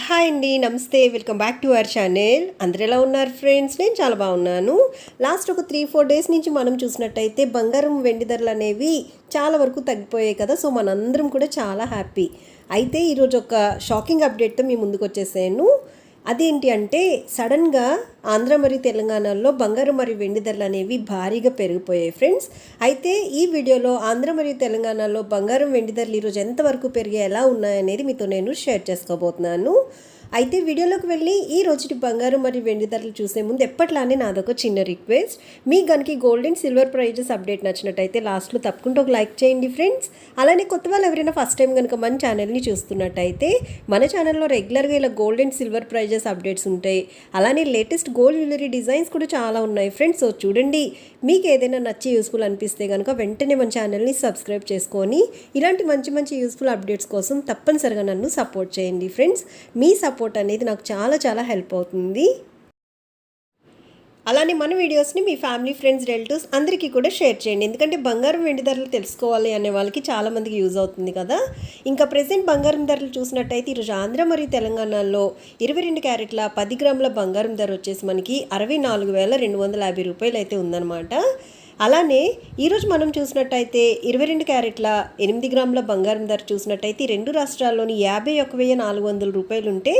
Hi అండి, నమస్తే. Welcome back to our channel. అందరు ఎలా ఉన్నారు ఫ్రెండ్స్? నేను చాలా బాగున్నాను. లాస్ట్ ఒక 3-4 డేస్ నుంచి మనం చూసినట్టయితే బంగారం వెండి ధరలు అనేవి చాలా వరకు తగ్గిపోయాయి కదా. సో మనందరం కూడా చాలా హ్యాపీ. అయితే ఈరోజు ఒక షాకింగ్ అప్డేట్తో మీ ముందుకు వచ్చేసాను. అదేంటి అంటే సడన్గా ఆంధ్ర మరియు తెలంగాణలో బంగారం మరియు వెండి ధరలు అనేవి భారీగా పెరిగిపోయాయి ఫ్రెండ్స్. అయితే ఈ వీడియోలో ఆంధ్ర మరియు తెలంగాణలో బంగారం వెండి ధరలు ఈరోజు ఎంతవరకు పెరిగి ఎలా ఉన్నాయనేది మీతో నేను షేర్ చేసుకోబోతున్నాను. అయితే వీడియోలోకి వెళ్ళి ఈ రోజుటి బంగారం మరియు వెండి ధరలు చూసే ముందు ఎప్పట్లానే నాదొక చిన్న రిక్వెస్ట్. మీ గనికి gold and silver prices update నచ్చినట్టయితే లాస్ట్లో తప్పకుండా ఒక లైక్ చేయండి ఫ్రెండ్స్. అలానే కొత్త వాళ్ళు ఎవరైనా ఫస్ట్ టైం కనుక మన ఛానల్ని చూస్తున్నట్టయితే మన ఛానల్లో రెగ్యులర్గా ఇలా gold and silver prices updates ఉంటాయి. అలానే లేటెస్ట్ గోల్డ్ జ్యువెలరీ డిజైన్స్ కూడా చాలా ఉన్నాయి ఫ్రెండ్స్. సో చూడండి, మీకు ఏదైనా నచ్చి యూస్ఫుల్ అనిపిస్తే కనుక వెంటనే మన ఛానల్ని సబ్స్క్రైబ్ చేసుకొని ఇలాంటి మంచి మంచి యూస్ఫుల్ అప్డేట్స్ కోసం తప్పనిసరిగా నన్ను సపోర్ట్ చేయండి ఫ్రెండ్స్. మీ సపోర్ట్ అనేది నాకు చాలా హెల్ప్ అవుతుంది. అలానే మన వీడియోస్ని మీ ఫ్యామిలీ, ఫ్రెండ్స్, రిలేటివ్స్ అందరికీ కూడా షేర్ చేయండి. ఎందుకంటే బంగారం వెండి ధరలు తెలుసుకోవాలి అనే వాళ్ళకి చాలామందికి యూజ్ అవుతుంది కదా. ఇంకా ప్రెసెంట్ బంగారం ధరలు చూసినట్టయితే ఈరోజు ఆంధ్ర మరియు తెలంగాణలో 22 క్యారెట్ల 10 గ్రాముల బంగారం ధర వచ్చేసి మనకి 64,250 రూపాయలు అయితే ఉందన్నమాట. అలానే ఈరోజు మనం చూసినట్టయితే 22 క్యారెట్ల 8 గ్రాముల బంగారం ధర చూసినట్టయితే రెండు రాష్ట్రాల్లోని 51,400 రూపాయలు ఉంటే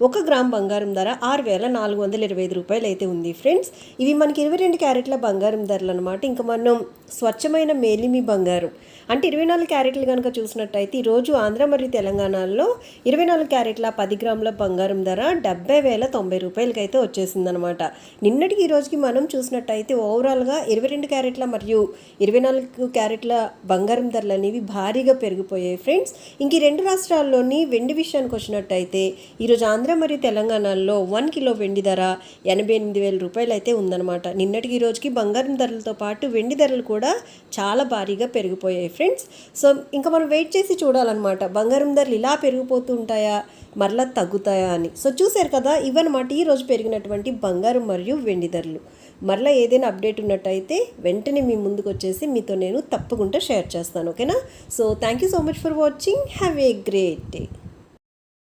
1 గ్రామ్ బంగారం ధర 6,425 రూపాయలు అయితే ఉంది ఫ్రెండ్స్. ఇవి మనకి 22 క్యారెట్ల బంగారం ధరలు అనమాట. ఇంకా మనం స్వచ్ఛమైన మేలిమి బంగారం అంటే 24 క్యారెట్లు కనుక చూసినట్టయితే ఈరోజు ఆంధ్ర మరియు తెలంగాణలో 24 క్యారెట్ల 10 గ్రాముల బంగారం ధర 70,090 రూపాయలకి అయితే వచ్చేసిందనమాట. నిన్నటికి ఈ రోజుకి మనం చూసినట్టయితే ఓవరాల్గా 22 క్యారెట్ల మరియు 24 క్యారెట్ల బంగారం ధరలు అనేవి భారీగా పెరిగిపోయాయి ఫ్రెండ్స్. ఇంక ఈ రెండు రాష్ట్రాల్లోని వెండి విషయానికి వచ్చినట్టయితే ఈరోజు ఆంధ్ర మరియు తెలంగాణలో 1 కిలో వెండి ధర 88,000 రూపాయలు అయితే ఉందన్నమాట. నిన్నటికి ఈ రోజుకి బంగారం ధరలతో పాటు వెండి ధరలు కూడా చాలా భారీగా పెరిగిపోయాయి ఫ్రెండ్స్. సో ఇంకా మనం వెయిట్ చేసి చూడాలన్నమాట, బంగారం ధరలు ఇలా పెరిగిపోతూ ఉంటాయా, మరలా తగ్గుతాయా అని. సో చూసారు కదా, ఇవన్నమాట ఈరోజు పెరిగినటువంటి బంగారం మరియు వెండి ధరలు. మరలా ఏదైనా అప్డేట్ ఉన్నట్టయితే వెంటనే మీ ముందుకు వచ్చేసి మీతో నేను తప్పకుండా షేర్ చేస్తాను. ఓకేనా? So thank you so much for watching. Have a great day.